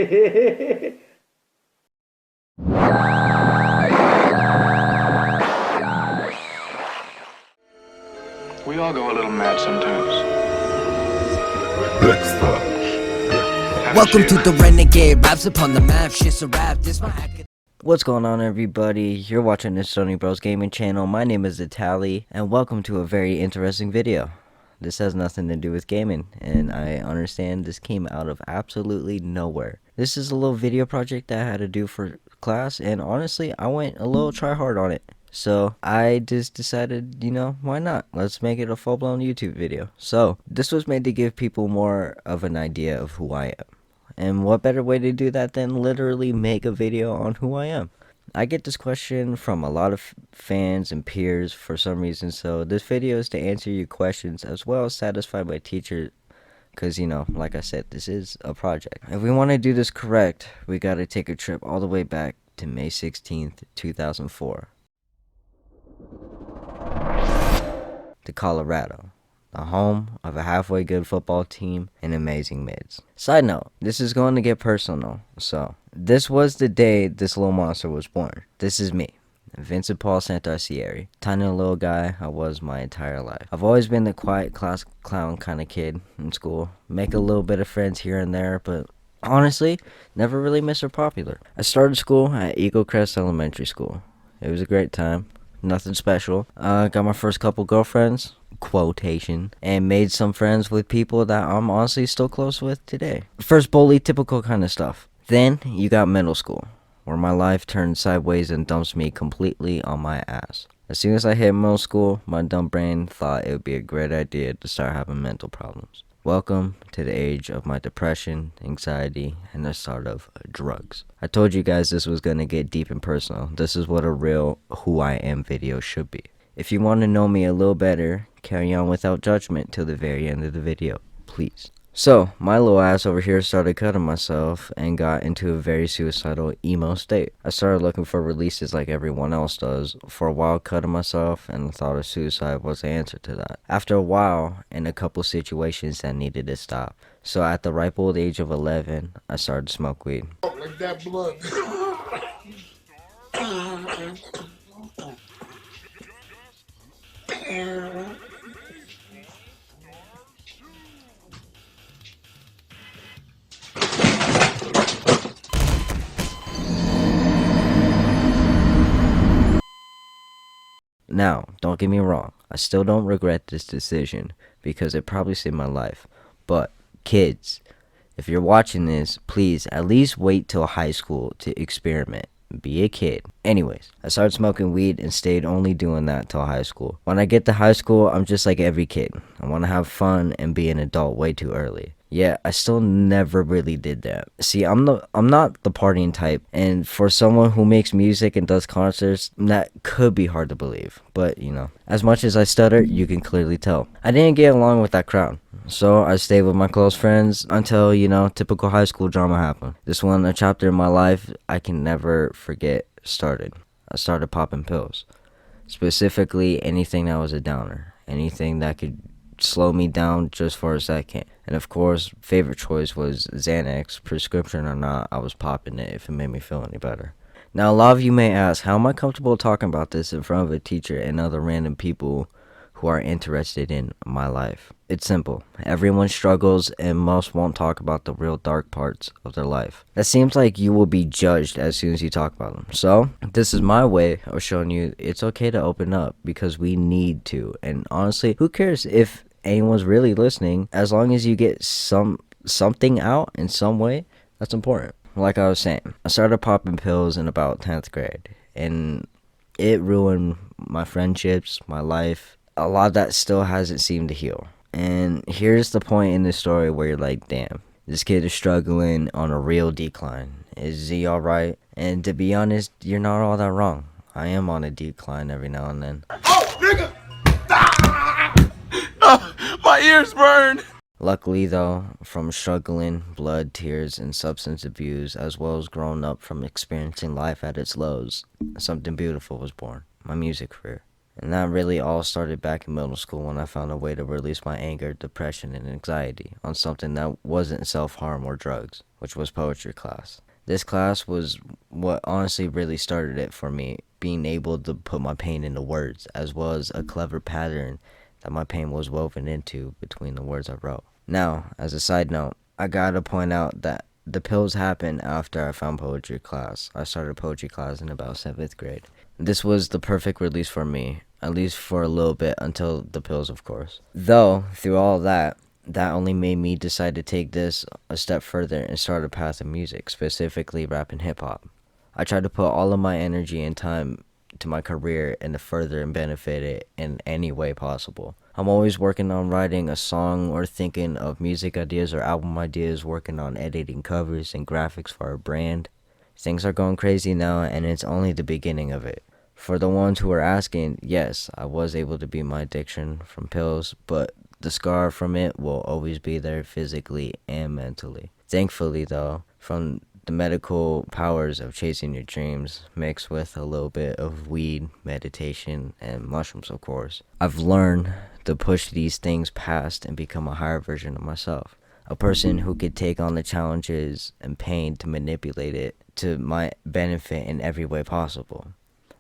We all go a little mad sometimes. Welcome to the Renegade Raps upon the map. Shit's a rap. This my academic. What's going on, everybody? You're watching the Sony Bros Gaming channel. My name is Itali, and welcome to a very interesting video. This has nothing to do with gaming, and I understand this came out of absolutely nowhere. This is a little video project that I had to do for class, and honestly, I went a little try hard on it. So I just decided, why not? Let's make it a full-blown YouTube video. So this was made to give people more of an idea of who I am. And what better way to do that than literally make a video on who I am? I get this question from a lot of fans and peers for some reason, so this video is to answer your questions as well as satisfy my teacher, because, like I said, this is a project. If we want to do this correct, we got to take a trip all the way back to May 16th, 2004. To Colorado, the home of a halfway good football team and amazing mids. Side note, this is going to get personal. So, this was the day this little monster was born. This is me, Vincent Paul Santarcieri. Tiny little guy I was my entire life. I've always been the quiet class clown kind of kid in school. Make a little bit of friends here and there, but honestly, never really Mr. Popular. I started school at Eagle Crest Elementary School. It was a great time. Nothing special. Got my first couple girlfriends, quotation, and made some friends with people that I'm honestly still close with today. First bully, typical kind of stuff. Then you got middle school, where my life turned sideways and dumps me completely on my ass. As soon as I hit middle school, my dumb brain thought it would be a great idea to start having mental problems. Welcome to the age of my depression, anxiety, and the start of drugs. I told you guys this was going to get deep and personal. This is what a real who I am video should be. If you want to know me a little better, carry on without judgment till the very end of the video, please. So, my little ass over here started cutting myself and got into a very suicidal emo state. I started looking for releases like everyone else does. For a while, cutting myself, and the thought of suicide was the answer to that. After a while, in a couple situations that needed to stop. So at the ripe old age of 11, I started to smoke weed. Like that blood. Now, don't get me wrong, I still don't regret this decision because it probably saved my life. But, kids, if you're watching this, please at least wait till high school to experiment. Be a kid. Anyways, I started smoking weed and stayed only doing that till high school. When I get to high school, I'm just like every kid. I want to have fun and be an adult way too early. Yeah, I still never really did that. See, I'm not the partying type, and for someone who makes music and does concerts, that could be hard to believe. But, as much as I stutter, you can clearly tell. I didn't get along with that crowd. So I stayed with my close friends until, typical high school drama happened. This one, a chapter in my life I can never forget, started. I started popping pills. Specifically, anything that was a downer. Anything that could slow me down just for a second. And of course, favorite choice was Xanax. Prescription or not, I was popping it if it made me feel any better. Now, a lot of you may ask, how am I comfortable talking about this in front of a teacher and other random people who are interested in my life? It's simple. Everyone struggles and most won't talk about the real dark parts of their life. That seems like you will be judged as soon as you talk about them. So, this is my way of showing you it's okay to open up because we need to. And honestly, who cares if anyone's really listening, as long as you get something out in some way, that's important. Like I was saying, I started popping pills in about 10th grade, and it ruined my friendships, my life. A lot of that still hasn't seemed to heal. And here's the point in the story where you're like, damn, this kid is struggling on a real decline. Is he alright? And to be honest, you're not all that wrong. I am on a decline every now and then. Oh, nigga! My ears burn! Luckily, though, from struggling, blood, tears, and substance abuse, as well as growing up from experiencing life at its lows, something beautiful was born. My music career. And that really all started back in middle school when I found a way to release my anger, depression, and anxiety on something that wasn't self-harm or drugs, which was poetry class. This class was what honestly really started it for me, being able to put my pain into words, as well as a clever pattern that my pain was woven into between the words I wrote. Now, as a side note, I gotta point out that the pills happened after I found poetry class. I started poetry class in about 7th grade. This was the perfect release for me, at least for a little bit, until the pills, of course. Though, through all that only made me decide to take this a step further and start a path of music, specifically rap and hip-hop. I tried to put all of my energy and time to my career and to further and benefit it in any way possible. I'm always working on writing a song or thinking of music ideas or album ideas, working on editing covers and graphics for our brand. Things are going crazy now, and it's only the beginning of it. For the ones who are asking, yes, I was able to beat my addiction from pills, but the scar from it will always be there physically and mentally. Thankfully, though, from the medical powers of chasing your dreams, mixed with a little bit of weed, meditation, and mushrooms, of course, I've learned to push these things past and become a higher version of myself. A person who could take on the challenges and pain to manipulate it to my benefit in every way possible.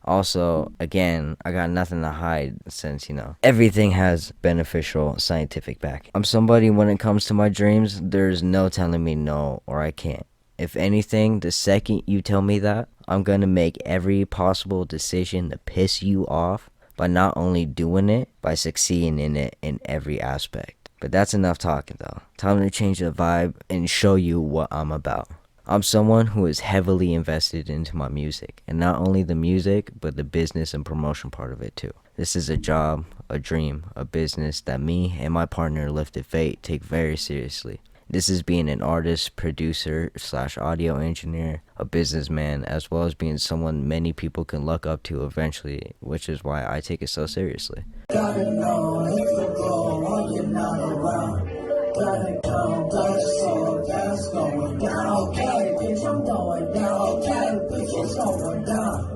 Also, again, I got nothing to hide since, everything has beneficial scientific backing. I'm somebody, when it comes to my dreams, there's no telling me no or I can't. If anything, the second you tell me that, I'm going to make every possible decision to piss you off by not only doing it, by succeeding in it in every aspect. But that's enough talking though. Time to change the vibe and show you what I'm about. I'm someone who is heavily invested into my music, and not only the music, but the business and promotion part of it too. This is a job, a dream, a business that me and my partner Lifted Fate take very seriously. This is being an artist, producer / audio engineer, a businessman, as well as being someone many people can look up to eventually, which is why I take it so seriously. Gotta know if you go while you're not around. Gotta go, got so that's going down. Okay, bitch, I'm going down. Okay, bitch, it's going down.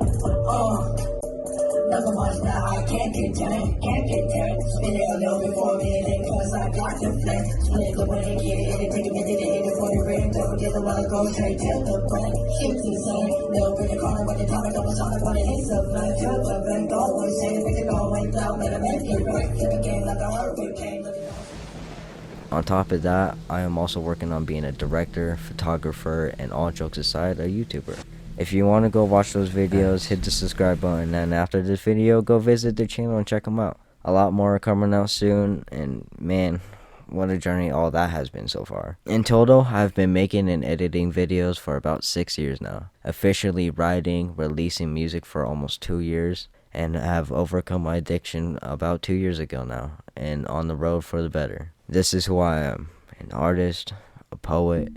Never mind now, I can't contain. Spin it a little before me, cause I got the flame. Split the way, get it, take a minute to hit it for the ring. Don't get the one, go straight to the brain. Shit's insane, they'll bring the corner when the topic of the sonic when it hits the flame. To the brain, go insane, make it go way down, let it make it right. Flip the game like a hurricane. On top of that, I am also working on being a director, photographer, and all jokes aside, a YouTuber. If you want to go watch those videos, hit the subscribe button, and after this video, go visit the channel and check them out. A lot more are coming out soon, and man, what a journey all that has been so far. In total, I've been making and editing videos for about 6 years now, officially writing, releasing music for almost 2 years, and have overcome my addiction about 2 years ago now, and on the road for the better. This is who I am, an artist, a poet,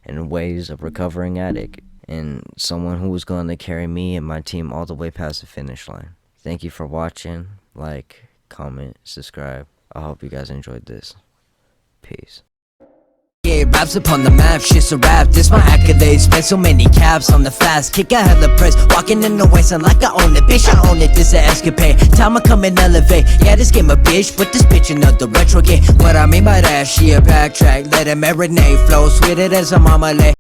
and ways of recovering addict, and someone who is going to carry me and my team all the way past the finish line. Thank you for watching. Like, comment, subscribe. I hope you guys enjoyed this. Peace. Yeah, raps upon the map, shit's a rap. This my accolades, spent so many caps on the fast. Kick out hella press, walking in the wasteland like I own it. Bitch, I own it, this a escapade. Time I come and elevate. Yeah, this game a bitch, but this bitch another retro game. What I mean by that, she a backtrack. Let it marinate, flow sweeter than some marmalade.